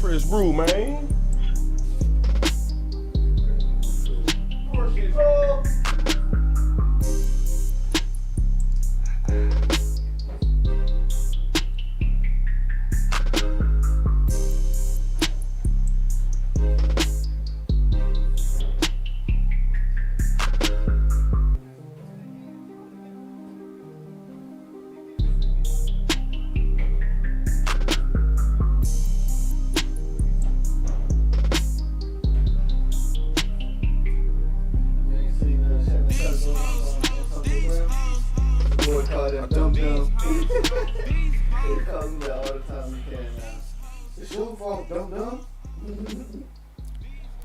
Fresh brew, man.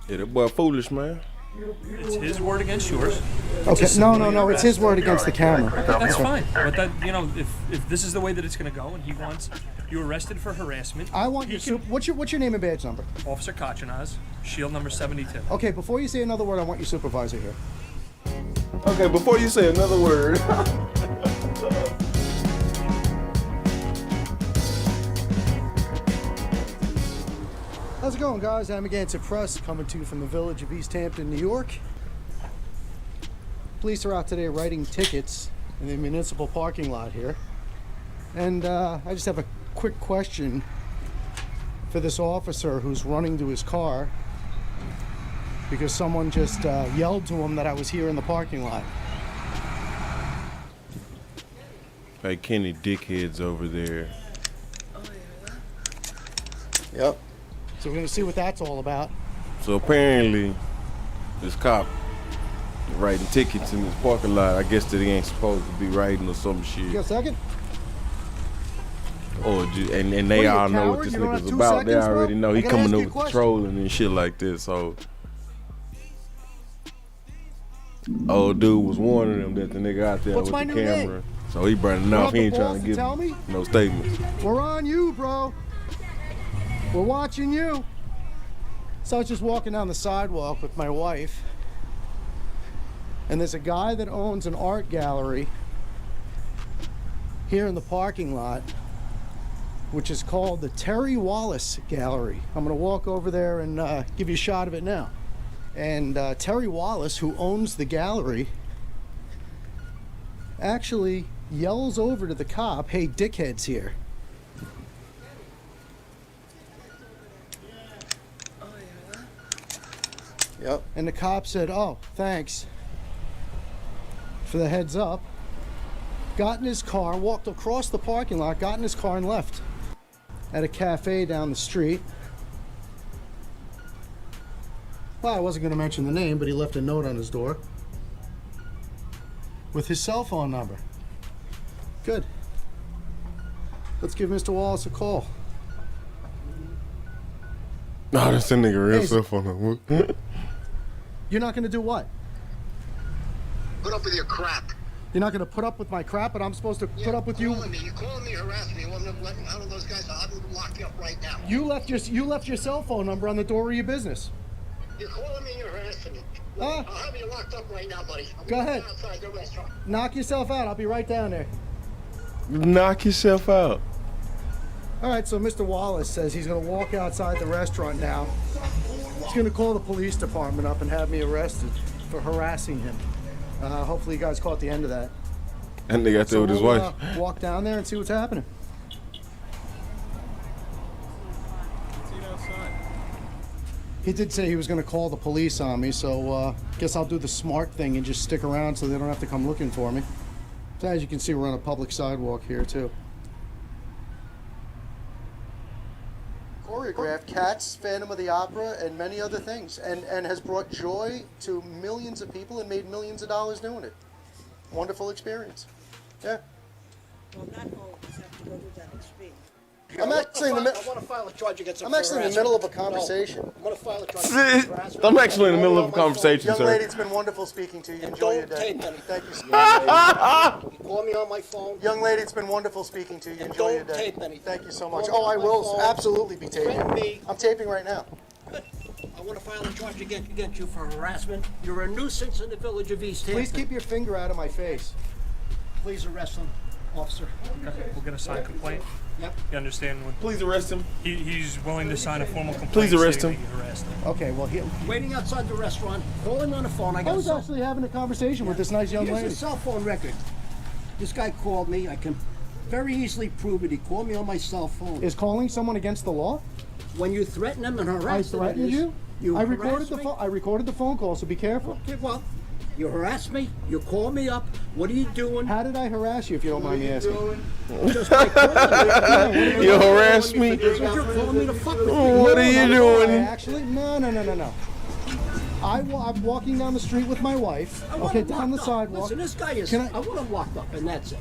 Yeah, that boy foolish, man. It's his word against yours. Okay, no, it's his word against the camera. That's fine. But that, you know, if this is the way that it's going to go, and he wants you arrested for harassment, I want your what's your name and badge number? Officer Kachanaz, shield number 72. Okay, before you say another word, I want your supervisor here. Okay, before you say another word. How's it going, guys? I'm Amagansett Press, coming to you from the village of East Hampton, New York. Police are out today writing tickets in the municipal parking lot here. And I just have a quick question for this officer who's running to his car because someone just yelled to him that I was here in the parking lot. Hey, Kenny dickheads over there. Yep. So we're gonna see what that's all about. So apparently, this cop writing tickets in this parking lot. I guess that he ain't supposed to be writing or some shit. You got a second? Or and they all know what this nigga's about. They already know he coming over patrolling and shit like this. So old dude was warning them that the nigga out there with the camera. So he burning off. He ain't trying to give no statements. We're on you, bro. We're watching you. So I was just walking down the sidewalk with my wife, and there's a guy that owns an art gallery here in the parking lot, which is called the Terry Wallace Gallery. I'm gonna walk over there and give you a shot of it now. And Terry Wallace, who owns the gallery, actually yells over to the cop, "Hey, dickhead's here." Yep. And the cop said, "Oh, thanks for the heads up." Got in his car, walked across the parking lot, got in his car and left at a cafe down the street. Well, I wasn't going to mention the name, but he left a note on his door with his cell phone number. Good. Let's give Mr. Wallace a call. No, that's a nigga real cell phone number. You're not going to do what? Put up with your crap. You're not going to put up with my crap, but I'm supposed to put up with you? You're calling me, harassing me. You want me to let out of those guys? I'll lock you up right now. You left your cell phone number on the door of your business. You're calling me, you're harassing me. I'll have you locked up right now, buddy. Go ahead. Outside the restaurant. Knock yourself out. I'll be right down there. Knock yourself out. All right, so Mr. Wallace says he's going to walk outside the restaurant now. He's going to call the police department up and have me arrested for harassing him. Hopefully you guys caught the end of that. And they got there with his wife. Walk down there and see what's happening. He did say he was going to call the police on me, so guess I'll do the smart thing and just stick around so they don't have to come looking for me. So as you can see, we're on a public sidewalk here, too. Corey, choreographed Cats, Phantom of the Opera, and many other things, and has brought joy to millions of people and made millions of dollars doing it. Wonderful experience. Yeah. Well, not all of us have to go through that extreme. I'm actually in the I want to file a charge against him. I'm actually in the middle of a conversation. I'm going to file a charge against harassment. I'm actually in the middle of a conversation, Young sir. lady, it's been wonderful speaking to you. Enjoy your Don't day. tape anything. Thank you. sir. You call me on my phone. Young lady, it's been wonderful speaking to you. And Enjoy your don't day. tape anything. Thank you so much. Call me Oh, I on my will phone. absolutely be taping. Threaten me. I'm taping right now. I want to file a charge against you for harassment. You're a nuisance in the village of East Hampton. Please keep your finger out of my face. Please arrest him, officer. Okay, we'll get a signed complaint. Yep. You understand what Please arrest him. he's willing to sign a formal complaint. Please arrest stating him. that you harassed him. Okay, well, Waiting outside the restaurant. Call him on the phone. I I got was actually having a conversation with this nice young Here's lady. his cell phone record. This guy called me. I can very easily prove it. He called me on my cell phone. Is calling someone against the law? When you threaten him and I harass him, threatened you. I recorded harass the me? phone. I recorded the phone call, so be careful. Okay, well, you harass me. You call me up. What are you doing? How did I harass you, if you don't mind me asking? Just by calling me. You harassed me. You're calling me to fuck with me. What are you I doing? actually, no. I'm walking down the street with my wife. I want Okay, him down the locked up. sidewalk. Listen, this guy is. Can I want him locked up, and that's it.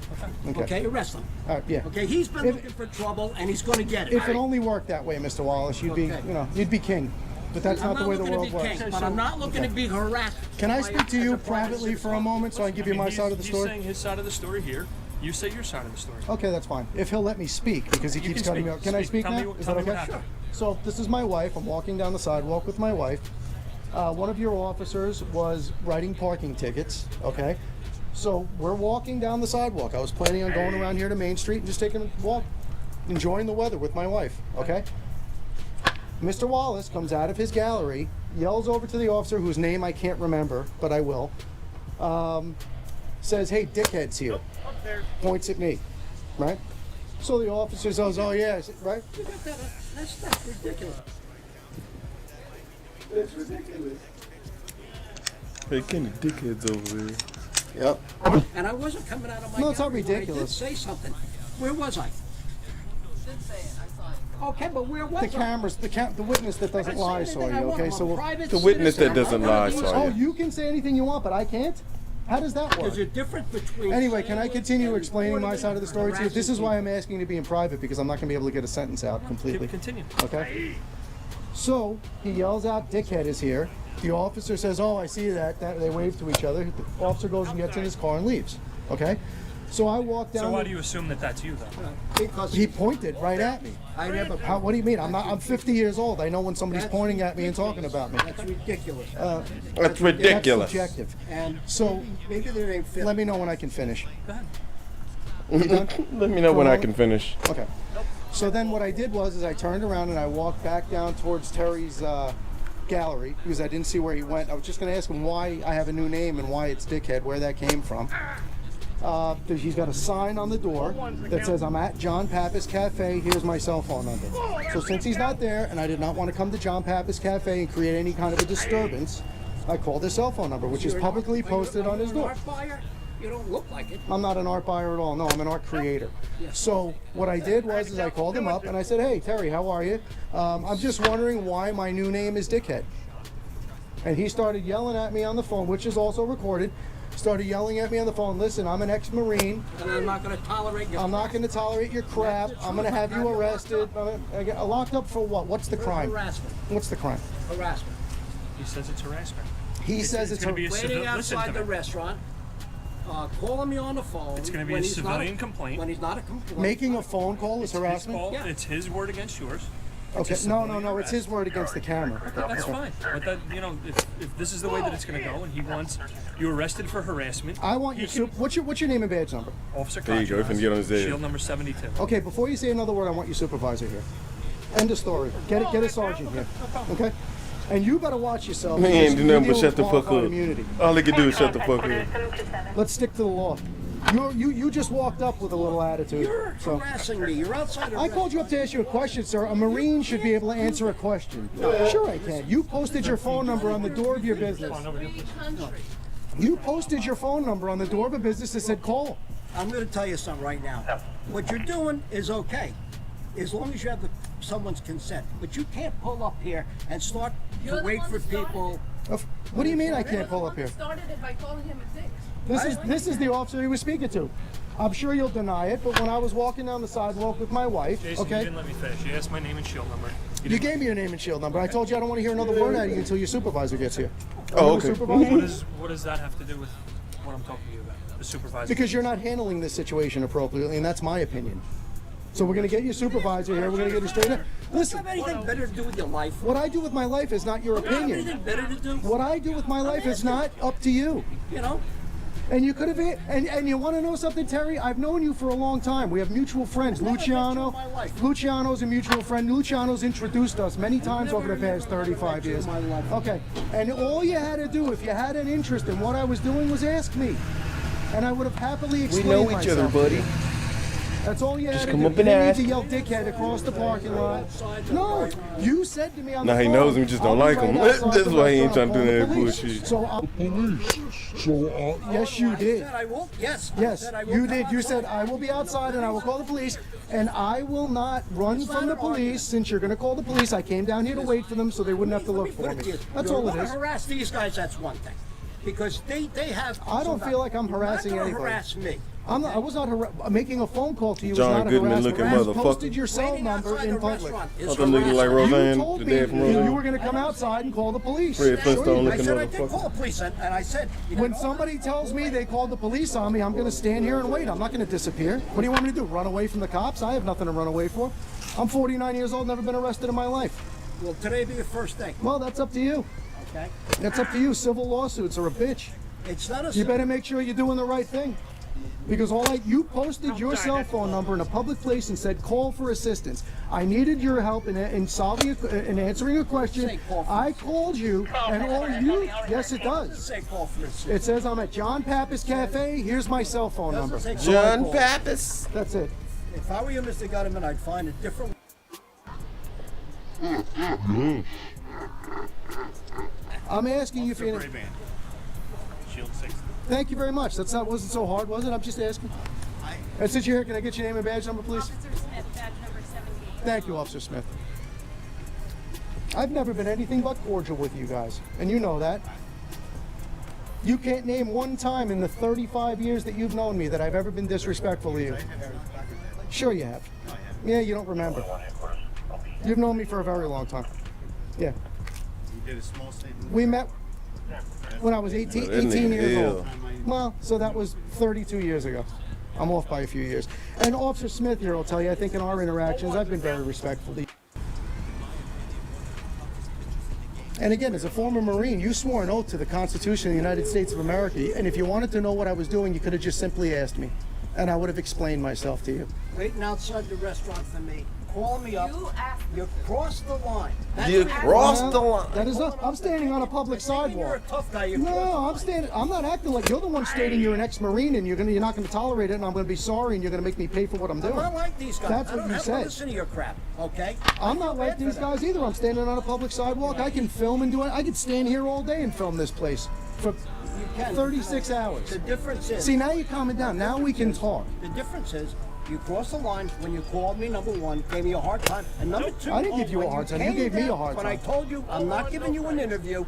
Okay. Okay, arrest him. All right, yeah. Okay, he's been If- looking for trouble, and he's going to get it. If it only worked that way, Mr. Wallace, you'd be, Okay. you'd be king. But that's I'm not the way the looking world to be works. king, but I'm not looking to be harassed. Can I by- speak to as you a private privately for a citizen. moment so I can give you my side of the He's story? saying his side of the story here. You say your side of the story. Okay, that's fine. If he'll let me speak, because he You keeps can cutting speak. me off. Can I speak Tell now? me what- Is tell that me what okay? happened. So this is my wife. I'm walking down the sidewalk with my wife. One of your officers was writing parking tickets. Okay, so we're walking down the sidewalk. I was planning on going around here to Main Street and just taking a walk, enjoying the weather with my wife. Okay. Mr. Wallace comes out of his gallery, yells over to the officer whose name I can't remember, but I will. Says, "Hey, dickhead's here." Points at me, right? So the officer says, "Oh yeah," right? That's ridiculous. Hey, Kenny, dickheads over there. Yep. And I wasn't coming out of my No, it's not gallery, but ridiculous. I did say something. Where was I? Okay, but where was The I? cameras, the witness that doesn't lie saw you. Okay, so The witness that doesn't lie saw oh, you. you can say anything you want, but I can't. How does that work? There's a difference between. Anyway, can I saying continue and explaining my reporting side of the story to you? and This is why harassing I'm asking to be in private, because I'm not going to be able to get a sentence out completely. Continue. Okay. So he yells out, "Dickhead is here." The officer says, "Oh, I see that." They wave to each other. The officer goes and gets in his car and leaves. Okay. So I walk down. So why do you assume that that's you, though? people. Because He pointed right at me. I never. What do you mean? I'm 50 years old. I know when somebody's That's pointing at me and talking ridiculous. about me. That's ridiculous. That's That's ridiculous. subjective. And So maybe there ain't fit. let me know when I can finish. Go ahead. Let me know when I can finish. Okay. So then what I did was I turned around and I walked back down towards Terry's gallery because I didn't see where he went. I was just going to ask him why I have a new name and why it's Dickhead, where that came from. He's got a sign on the door that says, "I'm at John Pappas Cafe. Here's my cell phone number." So since he's not there and I did not want to come to John Pappas Cafe and create any kind of a disturbance, I called his cell phone number, which is publicly posted on his door. Art buyer? You don't look like it. I'm not an art buyer at all. No, I'm an art creator. So what I did was I called him up and I said, "Hey, Terry, how are you? I'm just wondering why my new name is Dickhead." And he started yelling at me on the phone, which is also recorded. Started yelling at me on the phone. "Listen, I'm an ex-Marine. And I'm not going to tolerate your. I'm not going to tolerate your crap. I'm going to have you arrested. I get locked up for what? What's the crime? Harassment. What's the crime?" Harassment. He says it's harassment. He says it's going to be a a, civil. Waiting Listen outside to the me. restaurant, calling me on the phone. It's gonna be when a he's not civilian complaint. When he's not a complaint. making a phone call is His harassment. fault. Yeah. It's his word against yours. Okay, It's a no, civilian it's his arrest. word against the camera. That's fine. But that, if this is the way that it's going to go, and he wants you arrested for harassment, I want you to. What's your name and badge number? Officer There you go, Contreras, if you can get on his head. Shield number 72. Okay, before you say another word, I want your supervisor here. End of story. Get a sergeant here. Okay? And you better watch yourself. He because ain't do you nothing but deal shut with the fuck qualified up. Immunity. All he can do is shut the fuck up. Let's stick to the law. You just walked up with a little attitude. You're So harassing me. You're outside a I called you up to ask you a question, sir. A Marine should be able to answer a question. Sure, I can. You posted your phone number on the door of your business. You posted your phone number on the door of a business that said call. I'm going to tell you something right now. What you're doing is okay, as long as you have the someone's consent. But you can't pull up here and start You're to the wait one for who started people. What do you mean I can't You're the pull one up who here? started it by calling him a dick. This is the officer he was speaking to. I'm sure you'll deny it, but when I was walking down the sidewalk with my wife, Jason, you okay, didn't let me finish. You asked my name and shield number. you gave me your name and shield number. I told you I don't want to hear another word out of you until your supervisor gets here. Oh, Are you a okay. supervisor? What does that have to do with what I'm talking to you about? The supervisor. Because you're not handling this situation appropriately, and that's my opinion. So we're going to get your supervisor here. We're going to get you straight in. Do you Listen, have anything better to do with your life? what I do with my life is not your You don't have opinion. anything better to do? What I do with my life is not up to you. You know? And you could have, and you want to know something, Terry? I've known you for a long time. We have mutual friends. I've never met you in Luciano. my life. Luciano's a mutual friend. Luciano's introduced us many times over the past 35 you in years. my life. Okay. And all you had to do, if you had an interest in what I was doing, was ask me. And I would have happily We explained know each other, myself. buddy. That's all you had to come do. up You and didn't ask. need to yell dickhead across the parking lot. No, you said to me on the Nah, he phone, knows we just don't "I'll be like him. right outside That's the why he ain't restaurant, trying to do I'll that call the police." bullshit. Yes, you did. Said I will? Yes. I Yes, said I will you come did. You outside. said, I will be outside and I will call the police, and I will not run It's from not the an argument. police since you're going to call the police. I came down here to wait for them so they wouldn't have to Let look me for put it me. to you. That's You all it wanna is. harass these guys, that's one thing. Because they have... I don't feel like I'm harassing You're not anybody. gonna harass me. I was not making a phone call to you. John was not a Goodman harassment. looking You motherfucker. posted your cell Waiting number outside in the public. restaurant is Something looking like harassment. You Roseanne, told the me dad from you Roseanne. were going to come outside and call the police. Fred Flintstone I looking said I did call motherfucker. the police, and I said... you When know, somebody tells me they called the police on me, I'm going to stand here and wait. I'm not going to disappear. What do you want me to do? Run away from the cops? I have nothing to run away for. I'm 49 years old, never been arrested in my life. Will today be the first day? Well, that's up to you. Okay? That's up to you. Civil lawsuits are a bitch. It's not a... You better make sure you're doing the right thing. Because you posted your cell phone number in a public place and said call for assistance. I needed your help in solving in answering a question. Say call for I called you, and all you yes it does. Say call for assistance. It says I'm at John Pappas Cafe. Here's my cell phone number. Doesn't say So I John called. Pappas. That's it. If I were you, Mr. Gutterman, I'd find a different... I'm asking you for. Shield 6. Thank you very much. Wasn't so hard, was it? I'm just asking. And since you're here, can I get your name and badge number, please? Officer Smith, badge number 78. Thank you, Officer Smith. I've never been anything but cordial with you guys, and you know that. You can't name one time in the 35 years that you've known me that I've ever been disrespectful to you. Sure you have. Yeah, you don't remember. You've known me for a very long time. Yeah. We met when I was 18 That nigga 18 years ill. old. Well, so that was 32 years ago. I'm off by a few years. And Officer Smith here will tell you, I think in our interactions, I've been very respectful to you. And again, as a former Marine, you swore an oath to the Constitution of the United States of America. And if you wanted to know what I was doing, you could have just simply asked me. And I would have explained myself to you. Waiting outside the restaurant for me. Call me up. You asked You crossed the line. That's You what crossed the line. That is not, I'm standing on a public Thinking You're a sidewalk. tough guy. You No, crossed the line. I'm not acting like you're the one stating you're an ex-Marine and you're not gonna tolerate it, and I'm gonna be sorry, and you're gonna make me pay for what I'm I'm doing. not like these guys. That's I what don't you have said. to listen to your crap, okay? I'm not like bad for these them. guys either. I'm standing on a public sidewalk. I can film and do it. I could stand here all day and film this place for You can. 36 hours. The difference is... See, now you're calming down. Now we can talk. The difference is, you crossed the line when you called me, number one, gave me a hard time, and number two... I didn't give you a when hard time. You came gave me a down- hard When I time. told you, I'm not giving you an interview,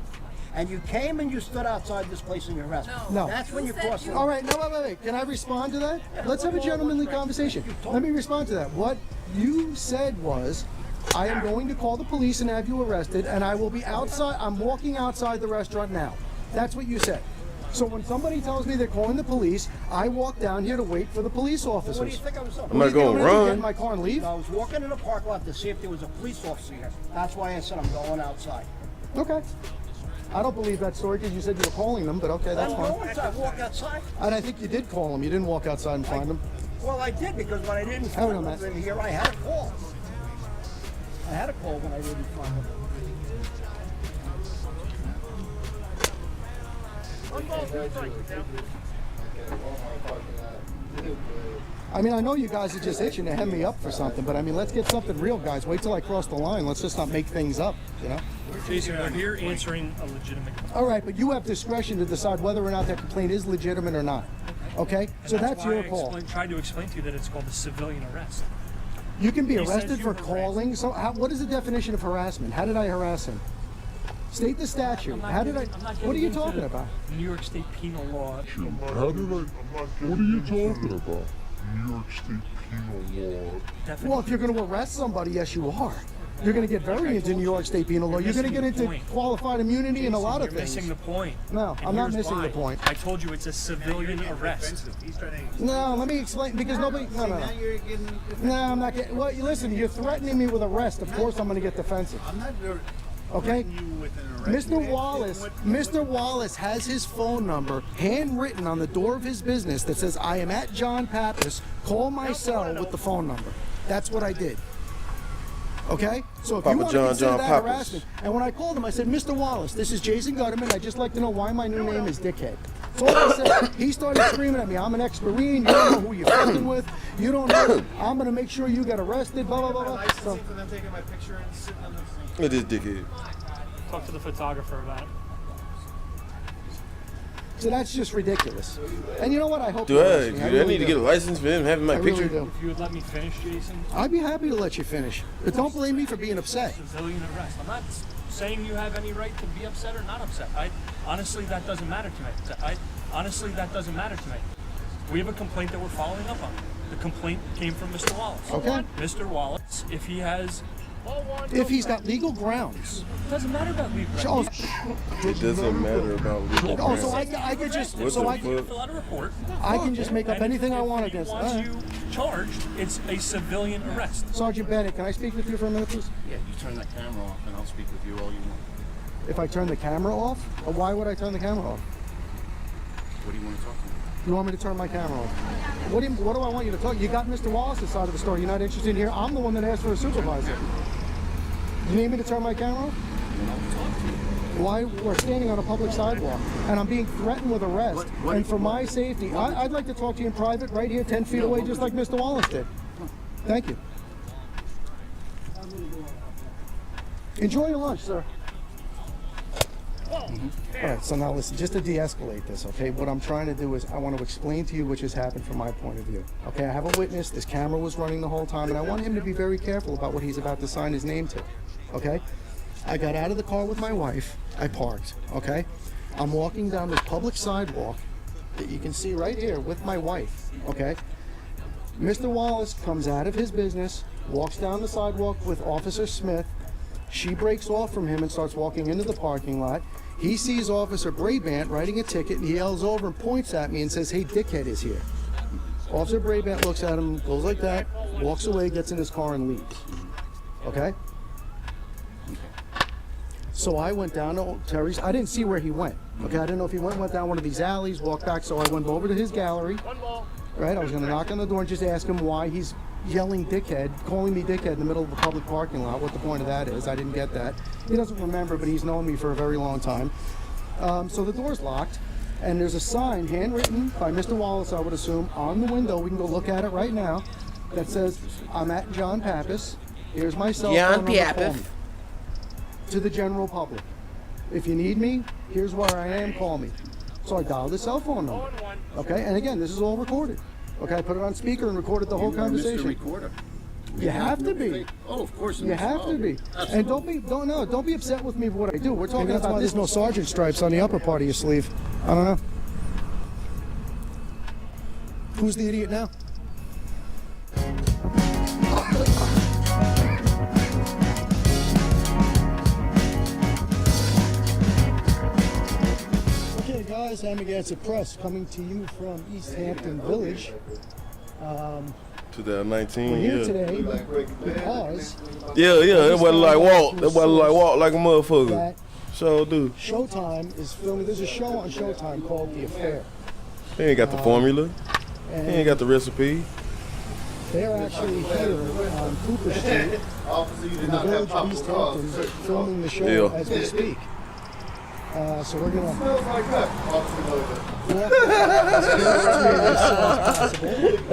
and you came and you stood outside this place in your restaurant. No. That's when you said crossed the you- All line. right, no, wait. Can I respond to that? Let's have a gentlemanly conversation. Let me respond to that. What you said was, I am going to call the police and have you arrested, and I will be outside. I'm walking outside the restaurant now. That's what you said. So when somebody tells me they're calling the police, I walk down here to wait for the police What do you officers. think I was doing? I'm not gonna Get in run. my car and leave? I was walking in the parking lot to see if there was a police officer here. That's why I said I'm going outside. Okay. I don't believe that story because you said you were calling them, but okay, that's I'm fine. going inside, walk outside. And I think you did call them. You didn't walk outside and find them. Well, I did because when I didn't Hang find on, them Matt. in here, I had a call. I had a call when I didn't find them. I mean, I know you guys are just itching to hem me up for something, but I mean, let's get something real, guys. Wait till I cross the line. Let's just not make things up, you know? Jason, we're here answering a legitimate All right, but you have discretion to decide whether or not that complaint is legitimate or not. Okay? So that's why your I call. tried to explain to you that it's called a civilian arrest. You can be He says arrested you for harassed calling. So, what is the definition of harassment? How did I harass him? State the statute. I'm not How did I? getting- I'm not What are getting you into talking about? New York State penal law. What are you talking about? New York State penal law. Well, if you're going to arrest somebody, yes, you are. You're going to get very into New York State penal law. You're going to get into qualified immunity and a lot of You're things. missing the point. No, And I'm not here's missing why. the point. I told you it's a civilian arrest. No, let me explain because nobody. No. No, I'm not getting. Well, listen, you're threatening me with arrest. Of course, I'm going to get defensive. I'm not Okay. you with an arrest. Mr. Wallace has his phone number handwritten on the door of his business that says, I am at John Pappas. Call my cell with the phone number. That's what I did. Okay? So if Papa you want John, to consider John that Pappas. harassment, and when I called him, I said, Mr. Wallace, this is Jason Gutterman. I'd just like to know why my new name is Dickhead. That's all I said. He started screaming at me, I'm an ex-Marine, you don't know who you're fucking with, you don't know, I'm going to make sure you get arrested, blah, blah, blah, blah. So, For them taking my picture and sitting on the thing. Look at this dickhead. Talk to the photographer about it. so that's just ridiculous. And you know what? I hope Do you I arrest me. need to do. get a license for him having my I picture? really do. If you would let me finish, Jason. I'd be happy to let you finish, but don't blame me for being upset. Civilian arrest. I'm not saying you have any right to be upset or not upset. Honestly, that doesn't matter to me. Honestly, that doesn't matter to me. We have a complaint that we're following up on. The complaint came from Mr. Wallace. Okay. Mr. Wallace, if he has, If he's got legal grounds. it doesn't matter about legal Oh, grounds. It doesn't matter about legal oh, so grounds. I could just, What so the I, fuck? Fill out a report. I can just make up And anything I if want he against. wants All right. you charged, it's a civilian arrest. Sergeant Bennett, can I speak with you for a minute, please? Yeah, you turn that camera off and I'll speak with you all you want. If I turn the camera off? Why would I turn the camera off? What do you want to talk to me about? You want me to turn my camera off? What do I want you to talk? You got Mr. Wallace's side of the story. You're not interested in here? I'm the one that asked for a supervisor. You need me to turn my camera off? Why? We're standing on a public sidewalk, and I'm being threatened with arrest. And for my safety, I'd like to talk to you in private right here, 10 feet away, just like Mr. Wallace did. Thank you. Enjoy your lunch, sir. All right, so now listen, just to de-escalate this, okay, what I'm trying to do is I want to explain to you what just happened from my point of view. Okay, I have a witness, this camera was running the whole time, and I want him to be very careful about what he's about to sign his name to, okay? I got out of the car with my wife, I parked, okay? I'm walking down this public sidewalk that you can see right here with my wife, okay? Mr. Wallace comes out of his business, walks down the sidewalk with Officer Smith. She breaks off from him and starts walking into the parking lot. He sees Officer Brabant writing a ticket, and he yells over and points at me and says, hey, Dickhead is here. Officer Brabant looks at him, goes like that, walks away, gets in his car, and leaves. Okay? So I went down to Terry's. I didn't see where he went. Okay, I didn't know if he went down one of these alleys, walked back, so I went over to his gallery. Right, I was going to knock on the door and just ask him why he's yelling dickhead, calling me dickhead in the middle of a public parking lot, what the point of that is. I didn't get that. He doesn't remember, but he's known me for a very long time. So the door's locked, and there's a sign handwritten by Mr. Wallace, I would assume, on the window. We can go look at it right now. That says, I'm at John Pappas. Here's my cell phone number. Call me. To the general public. If you need me, here's where I am, call me. So I dialed his cell phone number. Okay, and again, this is all recorded. Okay, I put it on speaker and recorded the whole conversation. Mr. Recorder. You have to be. Oh, of course. You have to be. And don't be upset with me for what I do. We're talking about there's no sergeant stripes on the upper part of your sleeve. I don't know. Who's the idiot now? Okay, guys, Amagansett Press coming to you from East Hampton Village. 2019, We're here yeah. today because Yeah, that wasn't like walk. That wasn't like walk like a motherfucker. that So do. Showtime is filming. There's a show on Showtime called The Affair. He ain't got the formula. He And ain't got the recipe. they're actually here on Cooper Street in the village of East Hampton filming the show Yeah. as we speak. So we're gonna walk as possible. East Hampton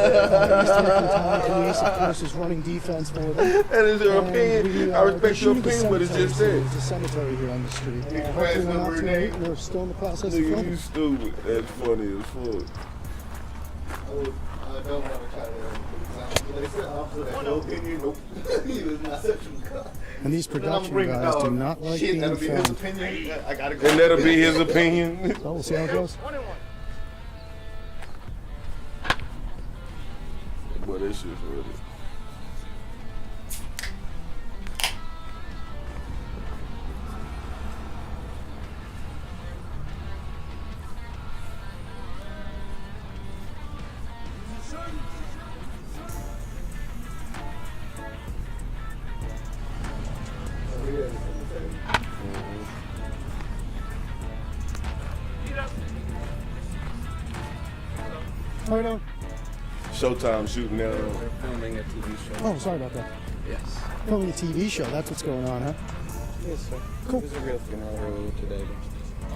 Town Police, of course, is running defense for them. That is your And opinion. we I are respect your shooting the opinion, but it's cemetery just scene. that. There's a cemetery here on the street. Hopefully we're not too late. We're still in the process of Nigga, filming. you stupid. That's funny as fuck. I don't want to try to And these production guys do not like being filmed. And that'll be his opinion. So we'll see how it goes. Boy, this shit's really. How are you doing? Showtime shooting now. Filming a TV show. Oh, sorry about that. Yes. Filming a TV show. That's what's going on, huh? Yes, sir. Cool. There's a real funeral earlier today.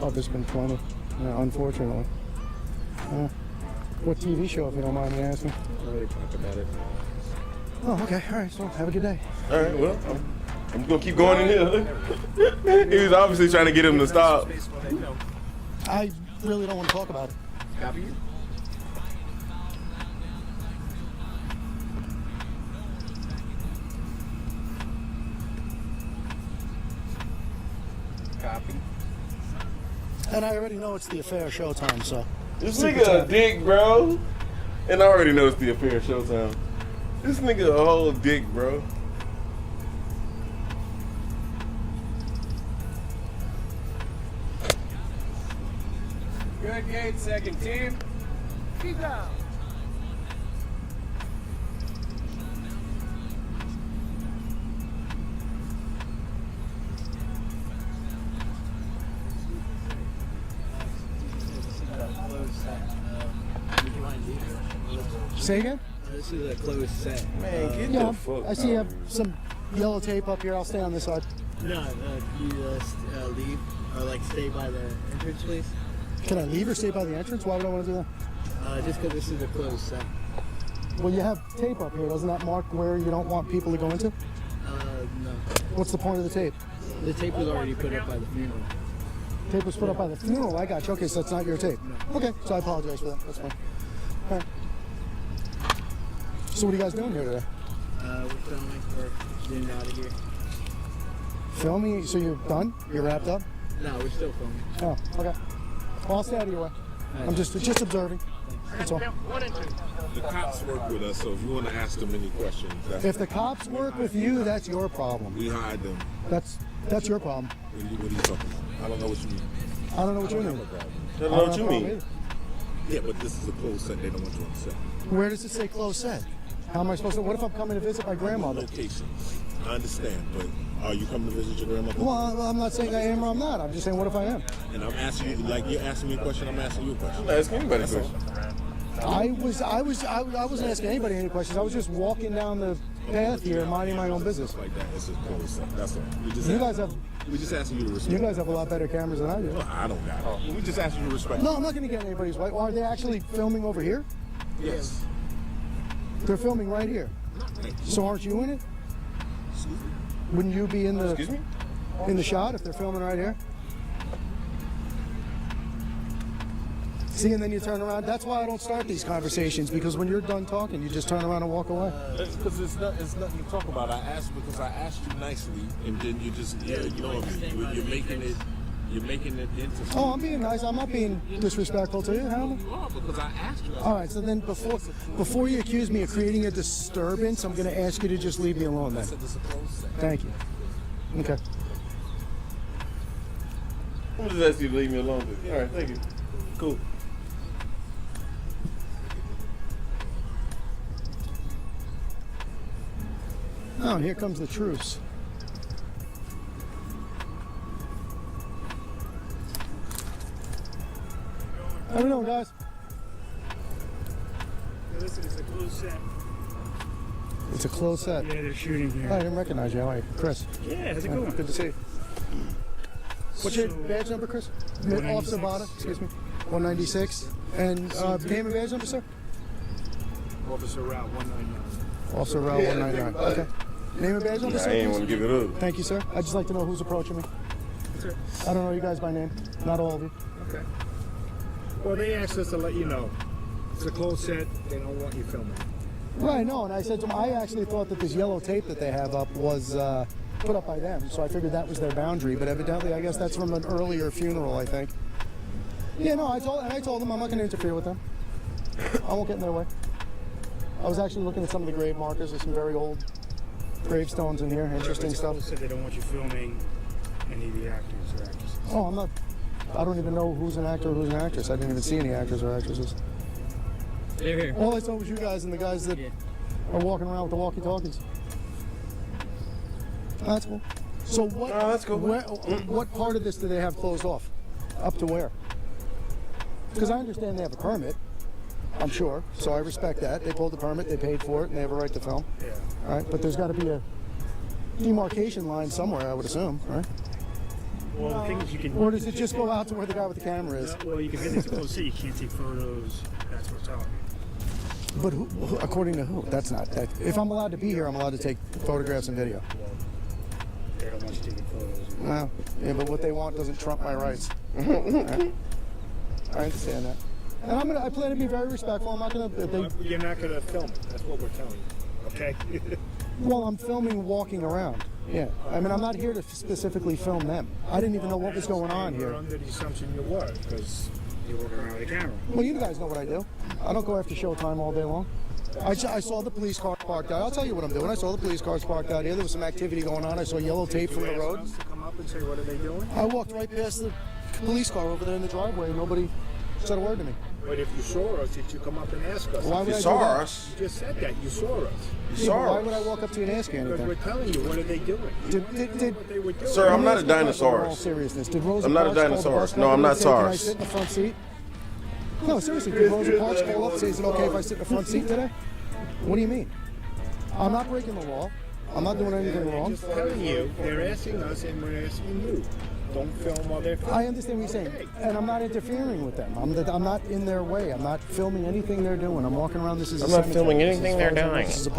Oh, there's been plenty. Yeah, unfortunately. What TV show, if you don't mind me asking? Don't really talk about it. Oh, okay. All right. So have a good day. All right, well, I'm gonna keep going in here. He was obviously trying to get him to stop. I really don't want to talk about it. Copy. Copy. And I already know it's the affair Showtime, so. This nigga a dick, bro. And I already know it's the affair Showtime. This nigga a whole dick, bro. Good game, second team. Keep down. Say again? This is a closed set. Man, get Yeah, the fuck I see you out have of here. some yellow tape up here. I'll stay on this side. No, you leave or like stay by the entrance, please. Can I leave or stay by the entrance? Why would I want to do that? Just because this is a closed set. Well, you have tape up here. Doesn't that mark where you don't want people to go into? No. What's the point of the tape? The tape was already put up by the funeral. Tape was put up by the funeral. I got you. Okay, so that's not your tape. Okay, so I apologize for that. That's fine. All right. So what are you guys doing here today? We're filming. We're getting out of here. Filming? So you're done? You're wrapped up? No, we're still filming. Oh, okay. Well, I'll stay out of your way. I'm just observing. That's all. The cops work with us, so if you want to ask them any questions, If the cops work with you, that's your problem. we hide them. That's your problem. What are you talking about? I don't know what you mean. I don't know what you mean. I don't know what you mean. Yeah, but this is a closed set. They don't want you on set. Where does it say closed set? How am I supposed to? What if I'm coming to visit my grandmother? Location. I understand, but are you coming to visit your grandmother? Well, I'm not saying I am or I'm not. I'm just saying, what if I am? And I'm asking you, like you're asking me a question, I'm asking you a question. I'm asking anybody a question. I wasn't asking anybody any questions. I was just walking down the path here, minding my own business. Like that, it's just closed set. That's all. We just asking you to respect. You guys have a lot better cameras than I do. Well, I don't got it. We just asking you to respect. No, I'm not going to get anybody's way. Are they actually filming over here? Yes. They're filming right here. So aren't you in it? Wouldn't you be in the shot if they're filming right here? See, and then you turn around. That's why I don't start these conversations, because when you're done talking, you just turn around and walk away. Because it's nothing to talk about. I asked because I asked you nicely, and then you just you know what I mean. You're making it into. Oh, I'm being nice. I'm not being disrespectful to you, Hannah. You are, because I asked you. All right, so then before you accuse me of creating a disturbance, I'm going to ask you to just leave me alone then. Thank you. Okay. I'm just asking you to leave me alone. All right, thank you. Cool. Oh, and here comes the truce. How we doing, guys? Listen, it's a closed set. It's a closed set. Yeah, they're shooting here. Oh, I didn't recognize you. How are you? Chris. Yeah, how's it going? Good to see you. What's your badge number, Chris? Officer Bada, excuse me. 196. And name and badge number, sir? Officer Route 199. Officer Route 199. Okay. Name and badge number, I sir? ain't please? want to give it up. Thank you, sir. I'd just like to know who's approaching me. I don't know you guys by name. Not all of you. Okay. Well, they asked us to let you know. It's a closed set. They don't want you filming. Right, no, and I said to him, I actually thought that this yellow tape that they have up was put up by them, so I figured that was their boundary, but evidently I guess that's from an earlier funeral, I think. Yeah, no, I told them I'm not going to interfere with them. I won't get in their way. I was actually looking at some of the grave markers. There's some very old gravestones in here, interesting stuff. They said they don't want you filming any of the actors or actresses. Oh, I'm not, I don't even know who's an actor or who's an actress. I didn't even see any actors or actresses. They're here. All I saw was you guys and the guys that are walking around with the walkie-talkies. That's cool. So what? Oh, that's cool. What part of this do they have closed off? Up to where? Because I understand they have a permit. I'm sure. So I respect that. They pulled the permit, they paid for it, and they have a right to film. Yeah. All right, but there's got to be a demarcation line somewhere, I would assume, right? Well, the thing is, you can. Or does it just go out to where the guy with the camera is? Well, you can visit to close city. You can't take photos. That's what I'm telling you. But who, according to who? That's not that. If I'm allowed to be here, I'm allowed to take photographs and video. They don't want you taking photos. Well, yeah, but what they want doesn't trump my rights. Right? I understand that. And I plan to be very respectful. I'm not gonna. You're not going to film it. That's what we're telling you. Okay? Well, I'm filming walking around. Yeah. I mean, I'm not here to specifically film them. I didn't even know what was going on You're here. under the assumption you were, because you were around with a camera. Well, you guys know what I do. I don't go after showtime all day long. I saw the police car parked out. I'll tell you what I'm doing. I saw the police cars parked out here. There was some activity going on. I saw yellow tape from the You road. asked us to come up and say, what are they doing? I walked right past the police car over there in the driveway. Nobody said a word to me. But if you saw us, did you come up and ask us? Why would You I do saw that? us. You just said that. You saw us. You Yeah, but saw why would I us. walk up to you and ask you Because we're anything? telling you, what are they doing? You Did- don't did- know did- what they were doing. Sir, I'm Let me not a ask you question in all dinosaurus. seriousness, did Rosa I'm not a Parks call the dinosaurus. bus No, company I'm not and say, can I SARS. sit in the front seat? No, seriously, did Rosa Parks call up and say, is it okay if I sit in the front seat today? What do you mean? I'm not breaking the law. I'm not doing anything They're wrong. just telling you, they're asking us and we're asking you. Don't film while they're filming. I understand what you're saying, and I'm not interfering with them. I'm not in their way. I'm not filming anything they're doing. I'm walking around. This is. I'm a not cemetery. filming This is anything as they're far as I know, doing. This is a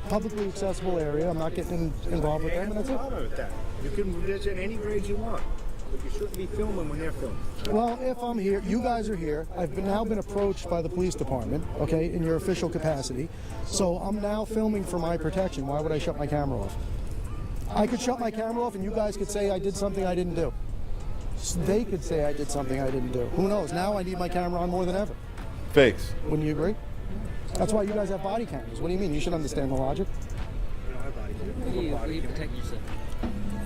publicly accessible area. I'm not getting involved with them, and that's it. bother with that. You can visit any grade you want, but you shouldn't be filming when they're filming. Well, if I'm here, you guys are here. I've now been approached by the police department, okay, in your official capacity. So I'm now filming for my protection. Why would I shut my camera off? I could shut my camera off and you guys could say I did something I didn't do. They could say I did something I didn't do. Who knows? Now I need my camera on more than ever. Fix. Wouldn't you agree? That's why you guys have body cameras. What do you mean? You should understand the logic. What do you protect yourself?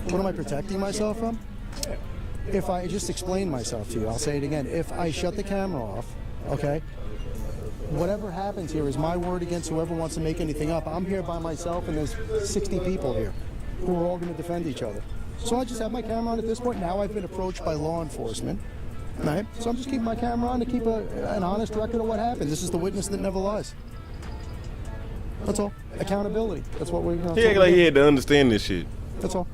What am I protecting myself from? If I just explain myself to you, I'll say it again. If I shut the camera off, okay, whatever happens here is my word against whoever wants to make anything up. I'm here by myself and there's 60 people here who are all going to defend each other. So I just have my camera on at this point. Now I've been approached by law enforcement, right? So I'm just keeping my camera on to keep an honest record of what happened. This is the witness that never lies. That's all. Accountability. That's what we're going to He act like he had to understand this shit. That's all.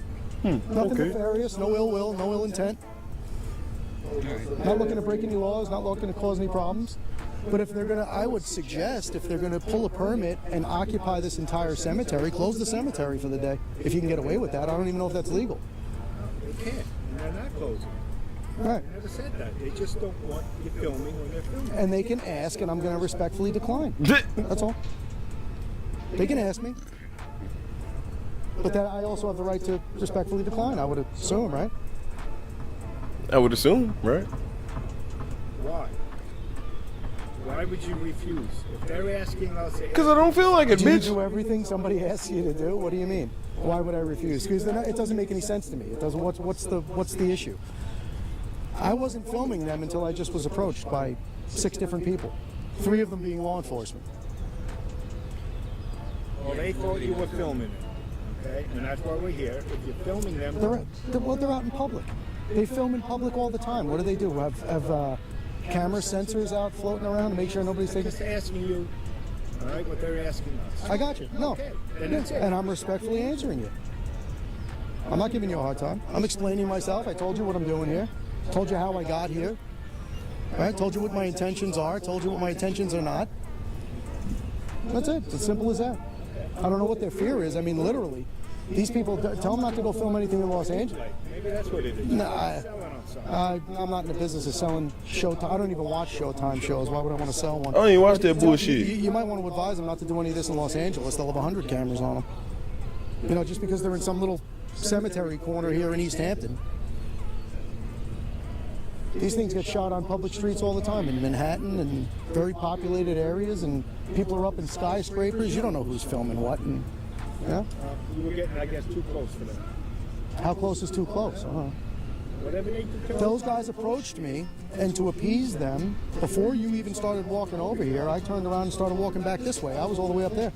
Nothing nefarious, no ill will, no ill intent. Not looking to break any laws, not looking to cause any problems. But if they're gonna, I would suggest if they're gonna pull a permit and occupy this entire cemetery, close the cemetery for the day. If you can get away with that, I don't even know if that's legal. They can't, and they're not closing. Right. They never said that. They just don't want you filming when they're filming. And they can ask, and I'm gonna respectfully decline. That's all. They can ask me. But then I also have the right to respectfully decline, I would assume, right? I would assume, right? Why? Why would you refuse? If they're asking us... Because I don't feel like it, Do you bitch. do everything somebody asks you to do? What do you mean? Why would I refuse? Because it doesn't make any sense to me. It doesn't. What's the issue? I wasn't filming them until I just was approached by 6 different people, 3 of them being law enforcement. Well, they thought you were filming it, okay? And that's why we're here. If you're filming them... They're out in public. They film in public all the time. What do? Have camera sensors out floating around to make sure nobody's taking... Just asking you, all right, what they're asking us. I got you. No. Okay, then that's it. And I'm respectfully answering you. I'm not giving you a hard time. I'm explaining myself. I told you what I'm doing here. Told you how I got here. Right? Told you what my intentions are. Told you what my intentions are not. That's it. It's as simple as that. I don't know what their fear is. I mean, literally, These people, tell them not to go film anything in Los Angeles. Maybe that's what it is. No, Selling on something. I'm not in the business of selling Showtime. I don't even watch Showtime shows. Why would I want to sell one? I don't even watch that You, bullshit. you might want to advise them not to do any of this in Los Angeles. They'll have 100 cameras on them. You know, just because they're in some little cemetery corner here in East Hampton. These things get shot on public streets all the time in Manhattan and very populated areas, and people are up in skyscrapers. You don't know who's filming what, and yeah. We were getting, I guess, too close for them. How close is too close? Whatever they do. Those guys approached me, and to appease them, before you even started walking over here, I turned around and started walking back this way. I was all the way up there.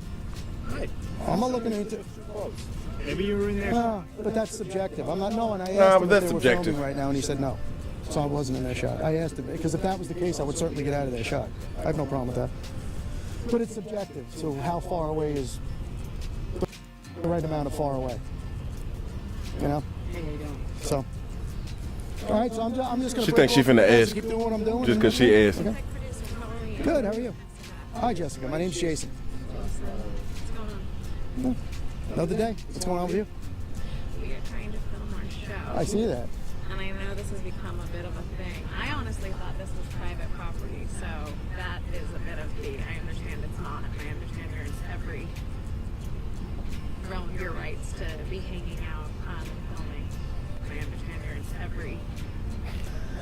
Right. I'm not looking into. Too close. Maybe you were in there. No, but that's subjective. I'm not knowing. I asked Nah, him but if that's they were subjective. filming right now, and he said no. So I wasn't in that shot. I asked him because if that was the case, I would certainly get out of that shot. I have no problem with that. But it's subjective. So how far away is the right amount of far away? You know. So. All right. So I'm just gonna. She break thinks she off finna the fence ask and keep doing what I'm doing. just 'cause she asked. Okay. Good. How are you? Hi, Jessica. My name's Jason. Another day. What's going on with you? We are trying to film our show. I see that. And I know this has become a bit of a thing. I honestly thought this was private property, so that is a bit of the, I understand it's not. I understand there's every your rights to be hanging out and filming. I understand there's every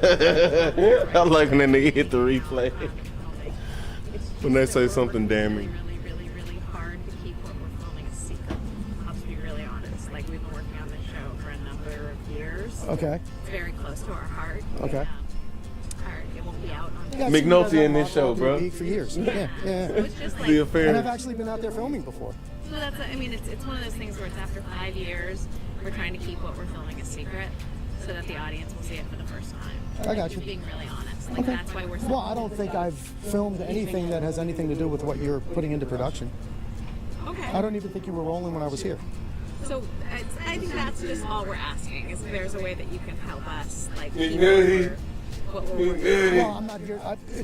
I like when they hit the replay. filming. It's When they just say that we're something working damning. really hard to keep what we're filming a secret. I'll just be really honest. Like, we've been working on this show for a number of years. Okay. It's very close to our heart. Okay. It won't be out on Yeah, I've seen McNulty you guys in on this show, Walk bro. Through Geek for years. Yeah. So it's just like, The And affair. I've actually been out there filming before. so that's, I mean, it's one of those things where it's after 5 years, we're trying to keep what we're filming a secret so that the audience will see it for the first time. I got you. Just being really honest. Like, Okay. that's why we're Well, I don't think I've filmed anything that has anything to do with what you're putting into production. Okay. I don't even think you were rolling when I was here. So I think that's just all we're asking is if there's a way that you can help us, like, keep Yeah. what we're working on. Well, I'm not here.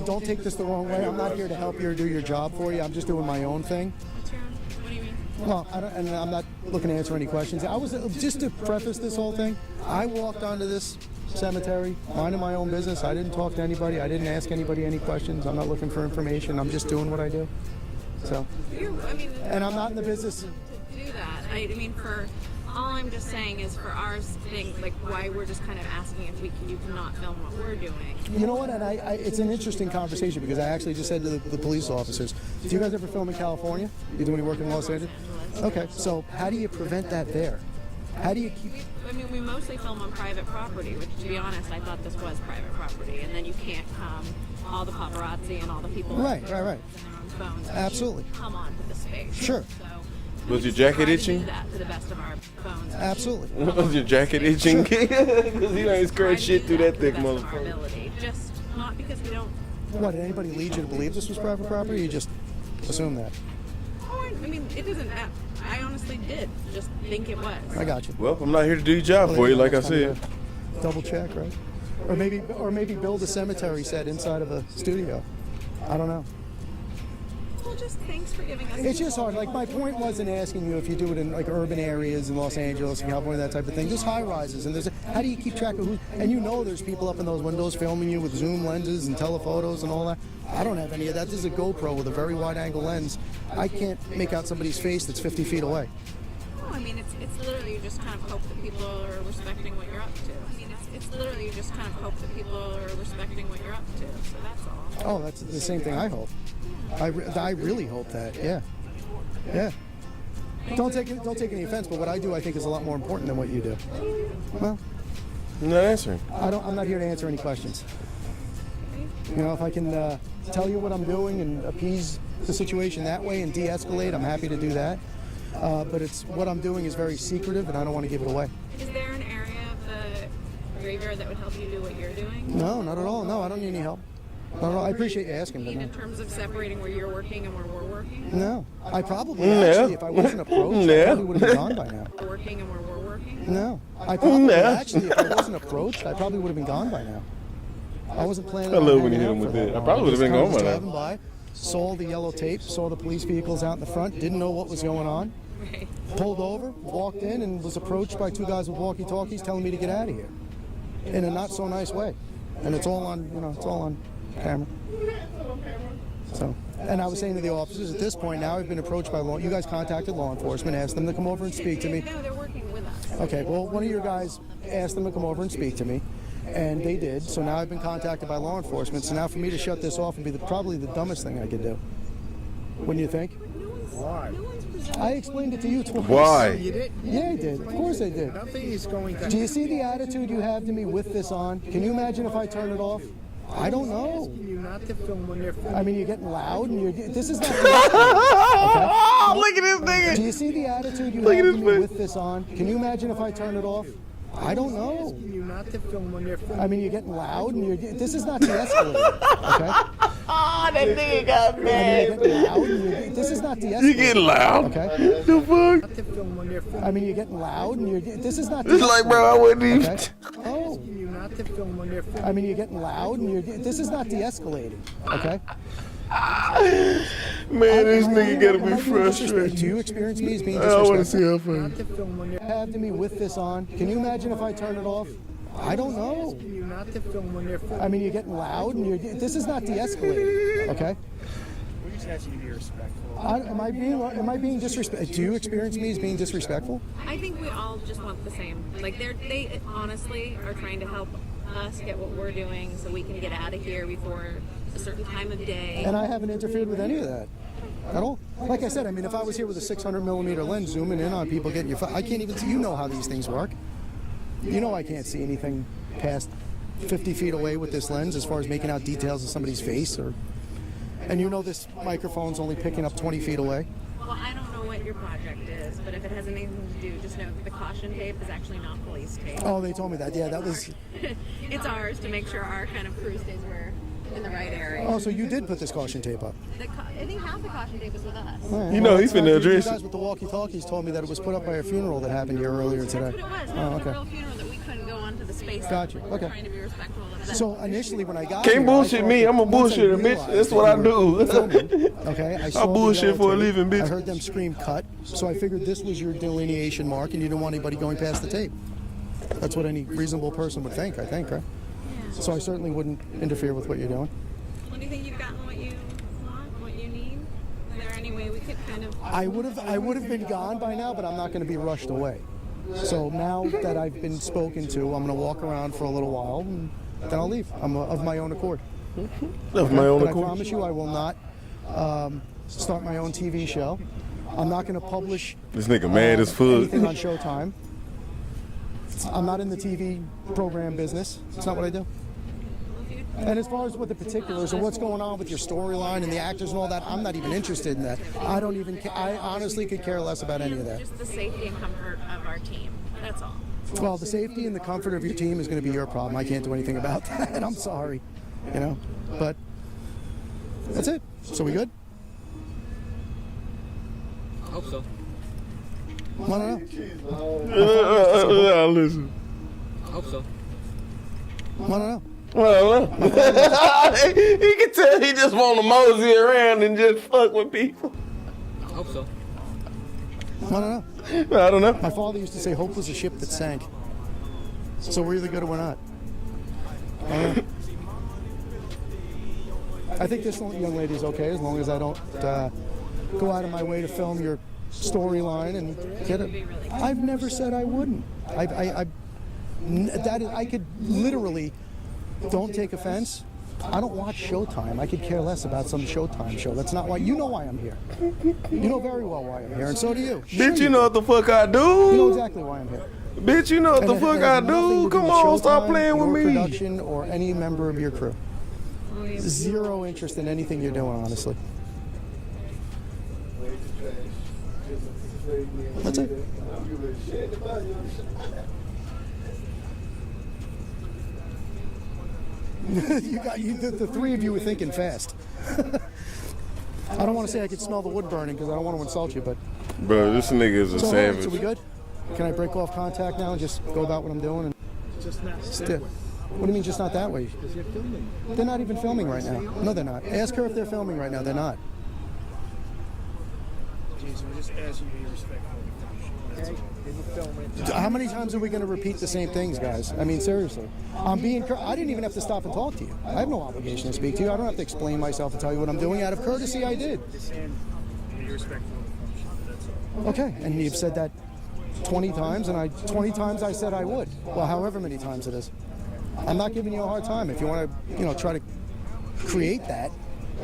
Don't take this the wrong way. I'm not here to help you or do your job for you. I'm just doing my own thing. What's your, what do you mean? Well, and I'm not looking to answer any questions. I was just to preface this whole thing. I walked onto this cemetery, minding my own business. I didn't talk to anybody. I didn't ask anybody any questions. I'm not looking for information. I'm just doing what I do. So, I mean, and I'm not in the business. to do that. I mean, for all I'm just saying is for our thing, like why we're just kind of asking if you cannot film what we're doing. You know what? And it's an interesting conversation because I actually just said to the police officers, do you guys ever film in California? You do any work in Los Angeles? Okay, so how do you prevent that there? How do you keep... I mean, we mostly film on private property, which, to be honest, I thought this was private property. And then you can't come, all the paparazzi and all the people Right. with their own phones Absolutely. come onto the space. Sure. So Was we your just jacket try to itching? do that to the best of our phones. Absolutely. Was your jacket itching? Because you ain't Try scratch to shit do through that to the thick best of our motherfucker. ability. Just not because we don't. What, did anybody lead you to believe this was private property? You just assume that? Oh, I mean, it doesn't. I honestly did just think it was. I got you. Well, I'm not here to do your job for you, like I said. Double check, right? Or maybe build a cemetery set inside of a studio. I don't know. Well, just thanks for giving us. It's just hard. Like, my point wasn't asking you if you do it in like urban areas in Los Angeles and California, that type of thing. Just high rises. And how do you keep track of who? And you know there's people up in those windows filming you with zoom lenses and telephotos and all that. I don't have any of that. This is a GoPro with a very wide angle lens. I can't make out somebody's face that's 50 feet away. No, I mean, it's literally you just kind of hope that people are respecting what you're up to. I mean, it's literally you just kind of hope that people are respecting what you're up to. So that's all. Oh, that's the same thing I hope. I really hope that. Yeah. Yeah. Don't take any offense, but what I do I think is a lot more important than what you do. Well, I'm not answering. I'm not here to answer any questions. You know, if I can tell you what I'm doing and appease the situation that way and de-escalate, I'm happy to do that. But what I'm doing is very secretive, and I don't want to give it away. Is there an area of the graveyard that would help you do what you're doing? No, not at all. No, I don't need any help. Not at all. I appreciate you asking, but In no. terms of separating where you're working and where we're working? No, I probably actually, if I wasn't approached, I probably would have been gone by now. We're working and where we're working? No, I probably actually, if I wasn't approached, I probably would have been gone by now. I wasn't planning I on love when you hanging hit out him for with that it. I long. probably would've just been kinda gone by was now. driving by, saw the yellow tape, saw the police vehicles out in the front, didn't know what was going on, Right. Pulled over, walked in, and was approached by 2 guys with walkie-talkies telling me to get out of here in a not so nice way. And it's all on, it's all on camera. So, and I was saying to the officers, at this point now, I've been approached by you guys contacted law enforcement, asked them to come over and speak to me. No, they're working with us. Okay, well, one of your guys asked them to come over and speak to me, and they did. So now I've been contacted by law enforcement. So now for me to shut this off would be probably the dumbest thing I could do. Wouldn't you think? Why? I explained it to you twice. Why? You did? Yeah, I did. Of course I did. Nothing is going to. Do you see the attitude you have to me with this on? Can you imagine if I turn it off? I don't know. Asking you not to film when they're filming. I mean, you're getting loud, and this is not. Okay? Look at this nigga. Do you see the attitude you Look at have to his me face. with this on? Can you imagine if I turn it off? I don't know. Asking you not to film when they're filming. I mean, you're getting loud, and this is not de-escalating. Okay? Ah, that nigga got I mean, you're getting loud, and this is not de-escalating. You getting loud? Okay? The fuck? Not to film when they're filming. I mean, you're getting loud, and this is not. It's like, bro, I wouldn't even. Okay? Oh. Asking you not to film when they're filming. I mean, you're getting loud, and this is not de-escalating. Okay? Man, this nigga gotta Am I be being disrespectful? frustrated. Do you experience me as being I want to see disrespectful? how Not funny. to film when they're Have to me with this on. Can you imagine if I turn it off? I don't know. asking you not to film when they're filming. I mean, you're getting loud, and this is not de-escalating. Okay? We just ask you to be respectful. Am I being disrespectful? Do you experience me as being disrespectful? I think we all just want the same. Like they honestly are trying to help us get what we're doing so we can get out of here before a certain time of day. And I haven't interfered with any of that at all. Like I said, I mean, if I was here with a 600 millimeter lens zooming in on people getting I can't even see. You know how these things work. You know I can't see anything past 50 feet away with this lens as far as making out details of somebody's face and you know this microphone's only picking up 20 feet away. Well, I don't know what your project is, but if it has anything to do, just know that the caution tape is actually not police tape. Oh, they told me that. Yeah, that was. It's ours to make sure our kind of crew stays in the right area. Oh, so you did put this caution tape up. I think half the caution tape is with us. All right. You know, he's that's finna right. address You it. guys with the walkie-talkies told me that it was put up by a funeral that happened here earlier today. That's what it was. Oh, It was okay. a real funeral that we couldn't go onto the space. Gotcha. We're Okay. trying to be respectful of that. So initially when I got Can't here, I bullshit thought me. that I'm a once I bullshitter, bitch. realized That's what that I you do. were filming, okay, I saw the bullshit yellow for a tape. living, bitch. I heard them scream cut, so I figured this was your delineation mark and you didn't want anybody going past the tape. That's what any reasonable person would think, I think, right? So I certainly wouldn't interfere with what you're doing. Well, do you think you've gotten what you want, what you need? Is there any way we could kind of... I would have been gone by now, but I'm not going to be rushed away. So now that I've been spoken to, I'm going to walk around for a little while, and then I'll leave. I'm of my own accord. Of my own But I accord. promise you, I will not start my own TV show. I'm not going to publish This nigga mad as fuck. anything on Showtime. I'm not in the TV program business. It's not what I do. And as far as what the particulars and what's going on with your storyline and the actors and all that, I'm not even interested in that. I don't even. I honestly could care less about any of that. Just the safety and comfort of our team. That's all. Well, the safety and the comfort of your team is going to be your problem. I can't do anything about that. I'm sorry, but that's it. So we good? I hope so. I don't know. Listen. I hope so. I don't know. Well, he can tell he just want to mosey around and just fuck with people. I hope so. I don't know. I don't know. My father used to say hope was a ship that sank. So we're either good or we're not. I don't know. I think this young lady's okay as long as I don't go out of my way to film your storyline and get it. I've never said I wouldn't. I could literally, don't take offense, I don't watch Showtime. I could care less about some Showtime show. That's not why. You know why I'm here. You know very well why I'm here, and so do you. Bitch, you know what the fuck I do? You know exactly why I'm here. Bitch, you know what the And it fuck has I nothing do? to Come with on, stop Showtime, playing with your me. production or any member of your crew. Zero interest in anything you're doing, honestly. That's it. The three of you were thinking fast. I don't want to say I could smell the wood burning because I don't want to insult you, but Bro, this nigga is a so, savage. so we good? Can I break off contact now and just go about what I'm doing? And Just not still, what do you mean just not that way? because you're filming. They're not even filming right now. No, they're not. Ask her if they're filming right now. They're not. Do you So I just ask you to be respectful. That's all. People film it. How many times are we going to repeat the same things, guys? I mean, seriously. I'm being. I didn't even have to stop and talk to you. I have no obligation to speak to you. I don't have to explain myself and tell you what I'm doing. Out of courtesy, I did. Just saying, be respectful of the function. That's all. Okay, and you've said that 20 times, and 20 times I said I would. Well, however many times it is. I'm not giving you a hard time. If you want to, try to create that,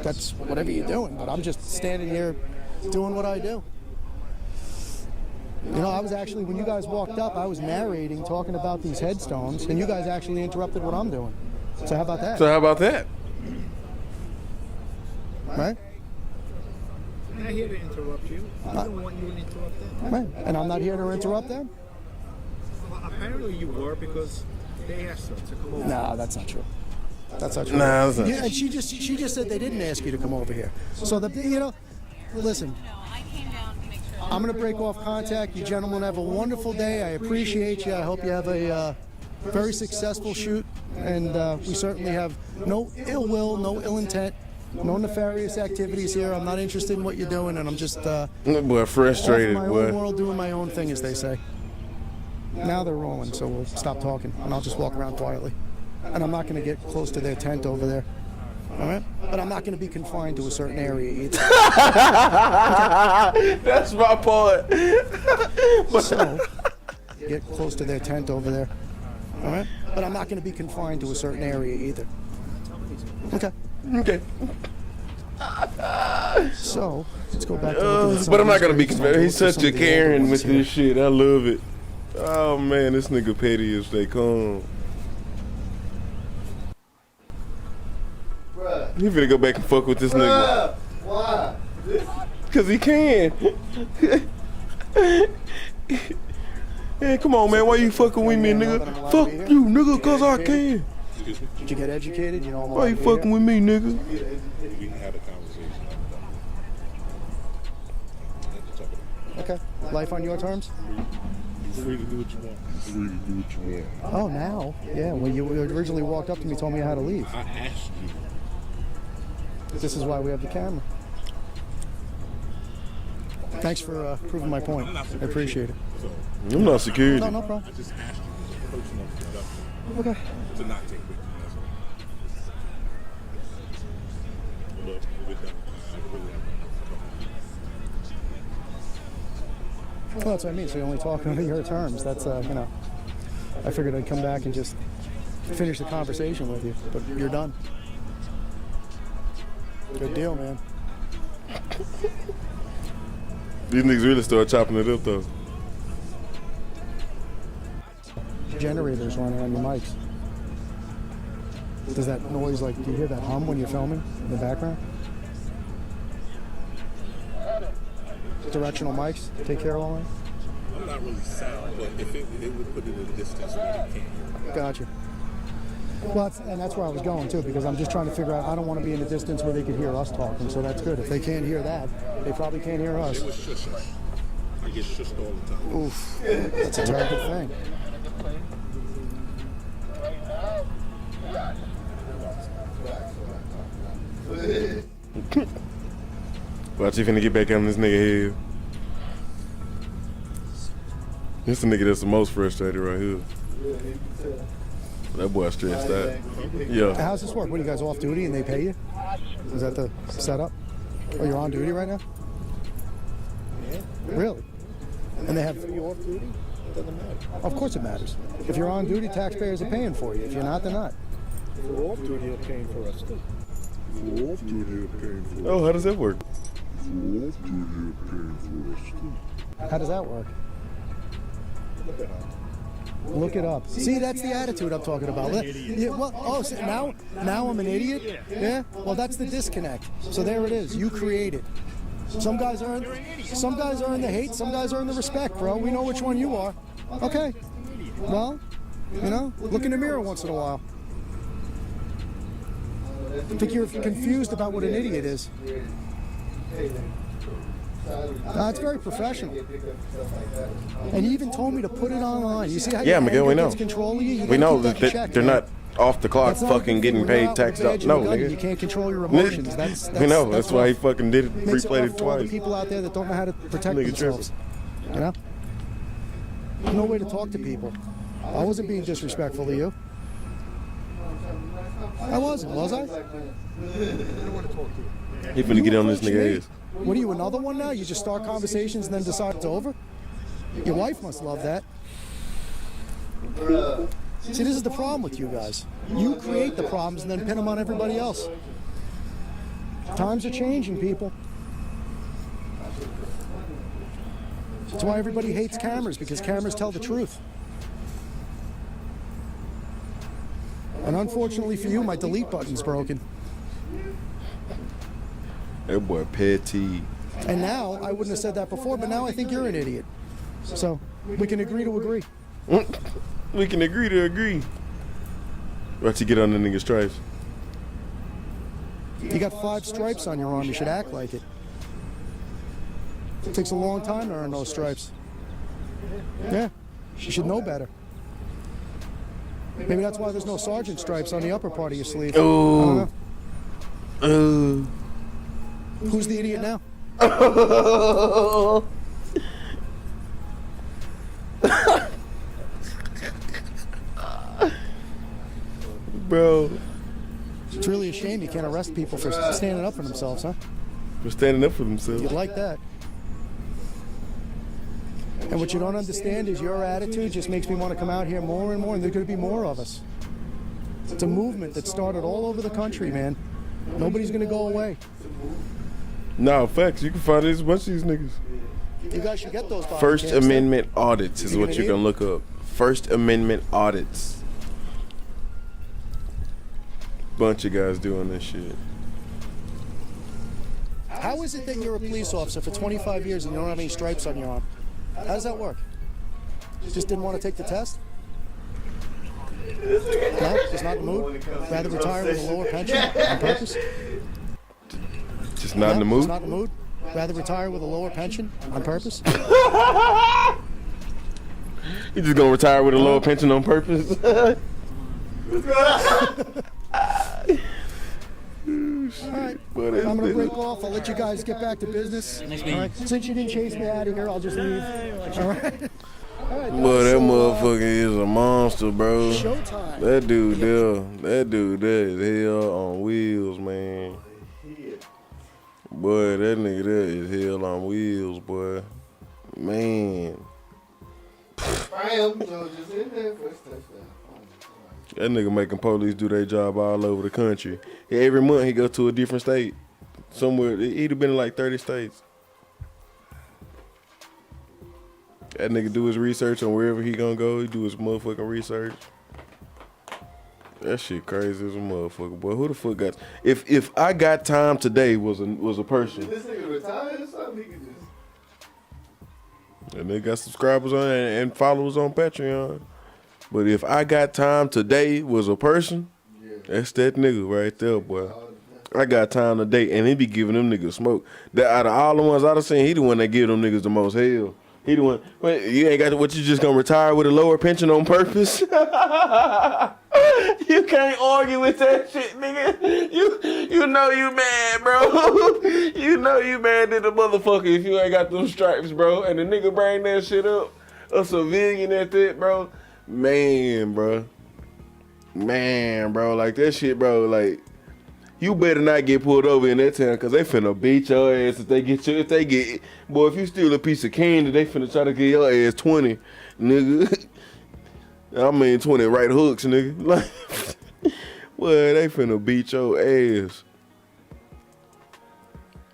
that's whatever you're doing. But I'm just standing here doing what I do. I was actually, when you guys walked up, I was narrating, talking about these headstones, and you guys actually interrupted what I'm doing. So how about that? Right? I'm not here to interrupt you. I don't want you to interrupt them. Right. And I'm not here to interrupt them? Well, apparently you were because they asked her to come over. No, that's not true. That's not true. Nah, that's not Yeah, and she just said they didn't ask you to come over here. So listen. I came down to make sure. I'm going to break off contact. You gentlemen have a wonderful day. I appreciate you. I hope you have a very successful shoot. And we certainly have no ill will, no ill intent, no nefarious activities here. I'm not interested in what you're doing, and I'm just boy, frustrated, off my boy. own world doing my own thing, as they say. Now they're rolling, so we'll stop talking, and I'll just walk around quietly. And I'm not going to get close to their tent over there. All right? But I'm not going to be confined to a certain area either. That's my part. So, get close to their tent over there. All right? But I'm not going to be confined to a certain area either. Okay. Okay. So, let's go back to looking at some But I'm of not gonna be these convinced. He's graves. such a Karen with this shit. I love it. Oh man, this nigga petty as they come. He finna go back and fuck with this nigga. Why? Cause he can. Hey, come on, man. Why you fucking with me, nigga? Fuck you, nigga, cause I can. Did you get educated? You know I'm Why you fucking with me, nigga? We can have a conversation. Okay. Life on your terms? You're free to do what you want. Free to do what you want. Oh, now? Yeah, when you originally walked up to me, told me I had to leave. I asked you. This is why we have the camera. Thanks for proving my point. I appreciate it. I'm not security. No, no problem. I just asked you as a personal production Okay. to not take pictures. That's all. Look, we're done. I really have Well, that's what I mean. So you're only talking under your terms. That's, I figured I'd come back and just finish the conversation with you, but you're done. Good deal, man. These niggas really start chopping it up though. Generators running on your mics. Does that noise, do you hear that hum when you're filming in the background? Directional mics take care of all that? I'm not really sound, but if it would put it at a distance where they can't hear it. Gotcha. Well, that's where I was going too, because I'm just trying to figure out, I don't want to be in a distance where they could hear us talking, so that's good. If they can't hear that, they probably can't hear us. It was shush. I get shushed all the time. Oof, that's a terrible thing. Watch you finna get back on this nigga head. This the nigga that's the most frustrated right here. That boy stressed out. Yeah. How's this work? What, are you guys off duty and they pay you? Is that the setup? Oh, you're on duty right now? Yeah. Really? And they have... Are you off duty? It doesn't matter. Of course it matters. If you're on duty, taxpayers are paying for you. If you're not, they're not. If we're off duty, they're paying for us too. We're off duty, they're paying for us. Oh, how does that work? We're off duty, they're paying for us too. How does that work? Look it up. See, that's the attitude I'm talking about. Yeah, well, oh, so now I'm an idiot? Yeah? Well, that's the disconnect. So there it is. You create it. Some guys earn the hate, some guys earn the respect, bro. We know which one you are. Okay. Well, look in the mirror once in a while. I think you're confused about what an idiot is. It's very professional. And he even told me to put it online. You see how Yeah, your Miguel, we anger know. gets control of you? You We gotta know keep that in check, they're man. not off the clock, That's not a fucking good getting thing. When you're paid out tax with a out. badge and No, a gun, you nigga. can't control your emotions. That's You know, that's why he rough. fucking did it. Makes it Replayed rough it for all the twice. people out there that don't know how to protect Nigga themselves. You know? No way to talk to people. I wasn't being disrespectful to you. I wasn't, was I? He finna get on this approached me. nigga ass. What are you, another one now? You just start conversations and then decide it's over? Your wife must love that. See, this is the problem with you guys. You create the problems and then pin them on everybody else. Times are changing, people. That's why everybody hates cameras, because cameras tell the truth. And unfortunately for you, my delete button's broken. That boy petty. And now, I wouldn't have said that before, but now I think you're an idiot. So, we can agree to agree. We can agree to agree. Watch you get on the nigga stripes. You got 5 stripes on your arm, you should act like it. It takes a long time to earn those stripes. Yeah, you should know better. Maybe that's why there's no sergeant stripes on the upper part of your sleeve. Oh. I don't know. Who's the idiot now? Bro, It's really a shame you can't arrest people for standing up for themselves, huh? for standing up for themselves. You'd like that. And what you don't understand is your attitude just makes me want to come out here more and more, and there's going to be more of us. It's a movement that started all over the country, man. Nobody's going to go away. Nah, facts. You can find this bunch of these niggas. You guys should get those body First cams, Amendment audits is You what gonna you're need gonna look up. First Amendment audits. Bunch of guys doing this shit. How is it that you're a police officer for 25 years and you don't have any stripes on your arm? How does that work? Just didn't want to take the test? No? Just not in the mood? Rather retire with a lower pension on purpose? Just not in the No? mood. Just not in the mood? Rather retire with a lower pension on purpose? You just gonna retire with a lower pension on purpose? All right, I'm gonna break off. I'll let you guys get back to business. All right. Since you didn't chase me out of here, I'll just leave. All right. All right. Boy, that so, motherfucker is a monster, bro. Showtime. That dude there is hell on wheels, man. Boy, that nigga there is hell on wheels, boy. Man. That nigga making police do their job all over the country. Every month he go to a different state. Somewhere, he'd have been in like 30 states. That nigga do his research on wherever he gonna go. He do his motherfucking research. That shit crazy as a motherfucker, boy. Who the fuck got? If I got time today was a person. This nigga retired or something? He could just. And they got subscribers on and followers on Patreon. But if I got time today was a person, that's that nigga right there, boy. I got time today, and he be giving them niggas smoke. That out of all the ones I done seen, he the one that give them niggas the most hell. He the one. Wait, you ain't got what? You just gonna retire with a lower pension on purpose? You can't argue with that shit, nigga. You know you mad, bro. You know you mad at the motherfucker if you ain't got them stripes, bro. And the nigga bring that shit up, a civilian at that, bro. Man, bro, like that shit, bro. Like, you better not get pulled over in that town, cause they finna beat your ass if they get you. Boy, if you steal a piece of candy, they finna try to get your ass 20, nigga. I mean 20 right hooks, nigga. Like, boy, they finna beat your ass,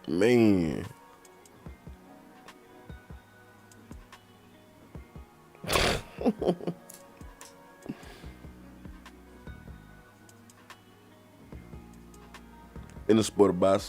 man. In the sport of boss.